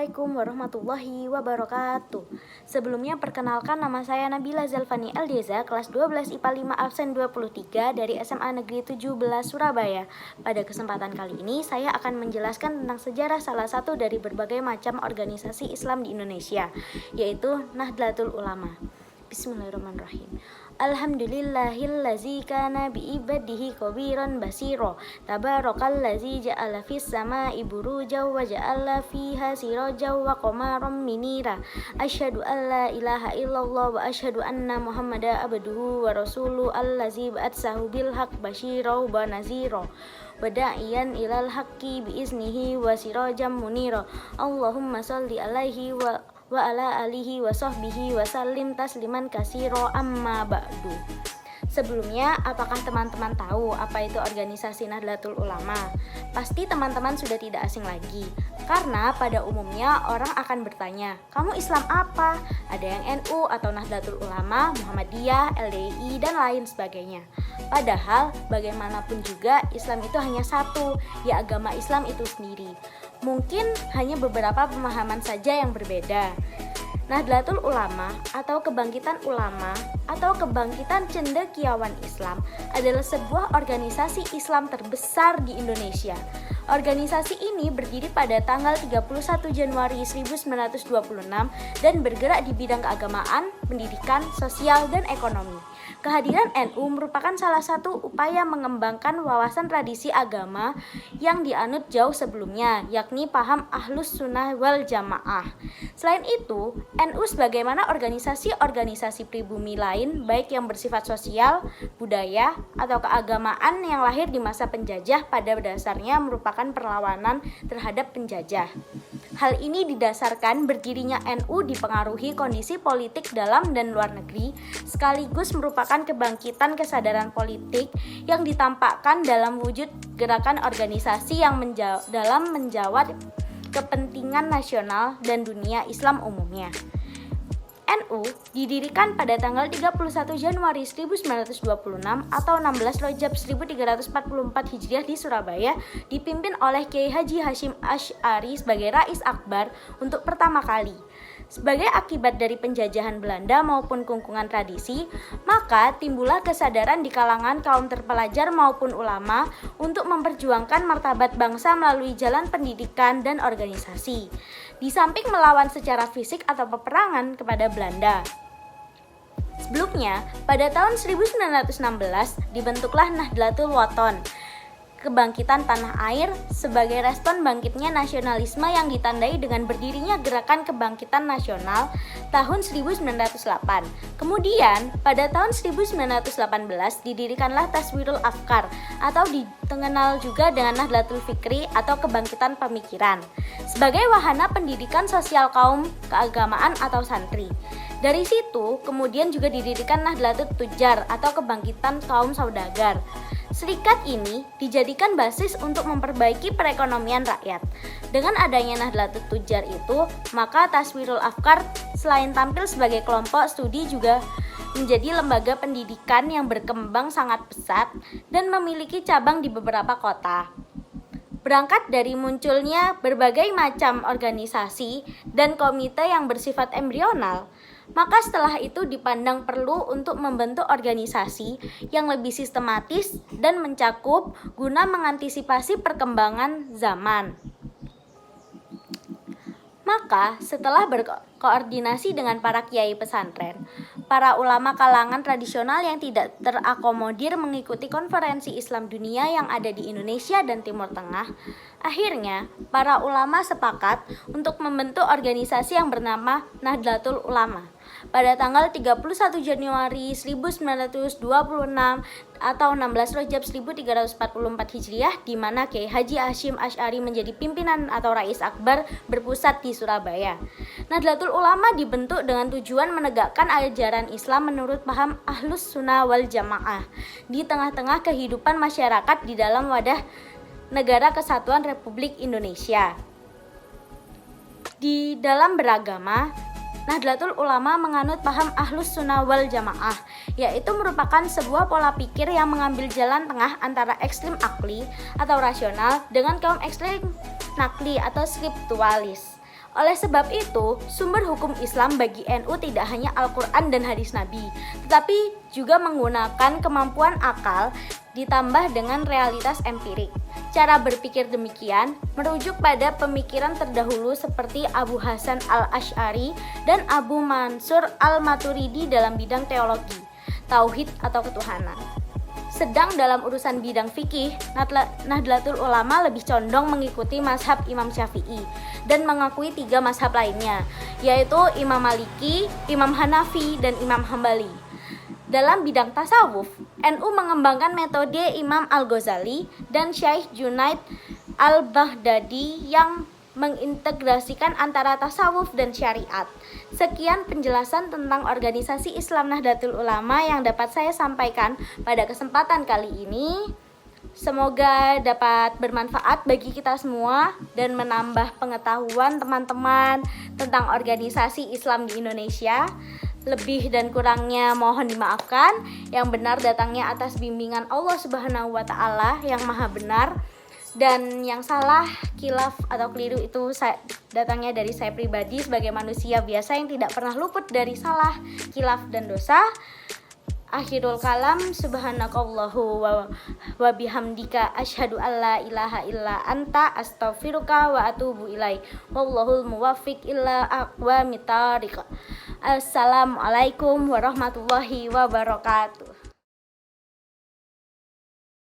Assalamualaikum warahmatullahi wabarakatuh. Sebelumnya perkenalkan, nama saya Nabila Zalfani Eldeza, kelas 12 IPA 5 absen 23 dari SMA Negeri 17 Surabaya. Pada kesempatan kali ini saya akan menjelaskan tentang sejarah salah satu dari berbagai macam organisasi Islam di Indonesia, yaitu Nahdlatul Ulama. Bismillahirrahmanirrahim. Alhamdulillahillazi kana bi'ibadihi khabiran basiro. Tabarakallazi ja'ala fis sama'i burujaw wa ja'ala fiha sirajaw wa qamaran minira. Asyhadu an la ilaha illallah wa asyhadu anna Muhammadan abduhu wa rasuluhu allazi ba'atsahu bil haqq basyiraw wa nazira. Wada'iyan ilal haqqi biiznihi wa sirajam munira. Allahumma shalli alaihi wa ala alihi wa sahbihi wa sallim tasliman katsira, amma ba'du. Sebelumnya, apakah teman-teman tahu apa itu organisasi Nahdlatul Ulama? Pasti teman-teman sudah tidak asing lagi, karena pada umumnya orang akan bertanya, kamu Islam apa? Ada yang NU atau Nahdlatul Ulama, Muhammadiyah, LDI, dan lain sebagainya. Padahal, bagaimanapun juga Islam itu hanya satu, ya agama Islam itu sendiri. Mungkin hanya beberapa pemahaman saja yang berbeda. Nahdlatul Ulama atau kebangkitan ulama atau kebangkitan cendekiawan Islam adalah sebuah organisasi Islam terbesar di Indonesia. Organisasi ini berdiri pada tanggal 31 Januari 1926 dan bergerak di bidang keagamaan, pendidikan, sosial, dan ekonomi. Kehadiran NU merupakan salah satu upaya mengembangkan wawasan tradisi agama yang dianut jauh sebelumnya, yakni paham Ahlus Sunnah wal Jamaah. Selain itu, NU sebagaimana organisasi-organisasi pribumi lain, baik yang bersifat sosial, budaya, atau keagamaan yang lahir di masa penjajah, pada dasarnya merupakan perlawanan terhadap penjajah. Hal ini didasarkan berdirinya NU dipengaruhi kondisi politik dalam dan luar negeri, sekaligus merupakan kebangkitan kesadaran politik yang ditampakkan dalam wujud gerakan organisasi yang dalam menjawab kepentingan nasional dan dunia Islam umumnya. NU didirikan pada tanggal 31 Januari 1926 atau 16 Rajab 1344 Hijriah di Surabaya, dipimpin oleh Kiai Haji Hasyim Asy'ari sebagai Rais Akbar untuk pertama kali. Sebagai akibat dari penjajahan Belanda maupun kungkungan tradisi, maka timbullah kesadaran di kalangan kaum terpelajar maupun ulama untuk memperjuangkan martabat bangsa melalui jalan pendidikan dan organisasi, di samping melawan secara fisik atau peperangan kepada Belanda. Sebelumnya, pada tahun 1916 dibentuklah Nahdlatul Wathon, kebangkitan tanah air, sebagai respon bangkitnya nasionalisme yang ditandai dengan berdirinya Gerakan Kebangkitan Nasional tahun 1908. Kemudian, pada tahun 1918 didirikanlah Taswirul Afkar atau dikenal juga dengan Nahdlatul Fikri atau Kebangkitan Pemikiran, sebagai wahana pendidikan sosial kaum keagamaan atau santri. Dari situ, kemudian juga didirikan Nahdlatul Tujar atau Kebangkitan Kaum Saudagar. Serikat ini dijadikan basis untuk memperbaiki perekonomian rakyat. Dengan adanya Nahdlatul Tujar itu, maka Taswirul Afkar selain tampil sebagai kelompok studi juga menjadi lembaga pendidikan yang berkembang sangat pesat dan memiliki cabang di beberapa kota. Berangkat dari munculnya berbagai macam organisasi dan komite yang bersifat embrional, maka setelah itu dipandang perlu untuk membentuk organisasi yang lebih sistematis dan mencakup guna mengantisipasi perkembangan zaman. Maka setelah berkoordinasi dengan para kiai pesantren, para ulama kalangan tradisional yang tidak terakomodir mengikuti konferensi Islam dunia yang ada di Indonesia dan Timur Tengah, akhirnya para ulama sepakat untuk membentuk organisasi yang bernama Nahdlatul Ulama pada tanggal 31 Januari 1926 atau 16 Rajab 1344 Hijriah, di mana Kiai Haji Hasyim Asy'ari menjadi pimpinan atau Rais Akbar berpusat di Surabaya. Nahdlatul Ulama dibentuk dengan tujuan menegakkan ajaran Islam menurut paham Ahlus Sunnah wal Jamaah di tengah-tengah kehidupan masyarakat di dalam wadah Negara Kesatuan Republik Indonesia. Di dalam beragama, Nahdlatul Ulama menganut paham Ahlus Sunnah wal Jamaah, yaitu merupakan sebuah pola pikir yang mengambil jalan tengah antara ekstrim akli atau rasional dengan kaum ekstrim nakli atau skriptualis. Oleh sebab itu, sumber hukum Islam bagi NU tidak hanya Al-Quran dan hadis Nabi, tetapi juga menggunakan kemampuan akal ditambah dengan realitas empirik. Cara berpikir demikian merujuk pada pemikiran terdahulu seperti Abu Hasan al-Asy'ari dan Abu Mansur al-Maturidi dalam bidang teologi, tauhid atau ketuhanan. Sedang dalam urusan bidang fikih, Nahdlatul Ulama lebih condong mengikuti mazhab Imam Syafi'i dan mengakui 3 mazhab lainnya, yaitu Imam Maliki, Imam Hanafi, dan Imam Hambali. Dalam bidang tasawuf, NU mengembangkan metode Imam Al-Ghazali dan Syekh Junaid Al-Baghdadi yang mengintegrasikan antara tasawuf dan syariat. Sekian penjelasan tentang organisasi Islam Nahdlatul Ulama yang dapat saya sampaikan pada kesempatan kali ini. Semoga dapat bermanfaat bagi kita semua dan menambah pengetahuan teman-teman tentang organisasi Islam di Indonesia. Lebih dan kurangnya mohon dimaafkan. Yang benar datangnya atas bimbingan Allah Subhanahu wa Ta'ala yang Maha Benar, dan yang salah, khilaf atau keliru itu datangnya dari saya pribadi sebagai manusia biasa yang tidak pernah luput dari salah, khilaf, dan dosa. Akhirul kalam, subhanakallahu wa bihamdika asyhadu alla ilaha illa anta astaghfiruka wa atubu ilaik. Wallahul muwaffiq illa aqwamit thariq. Assalamualaikum warahmatullahi wabarakatuh.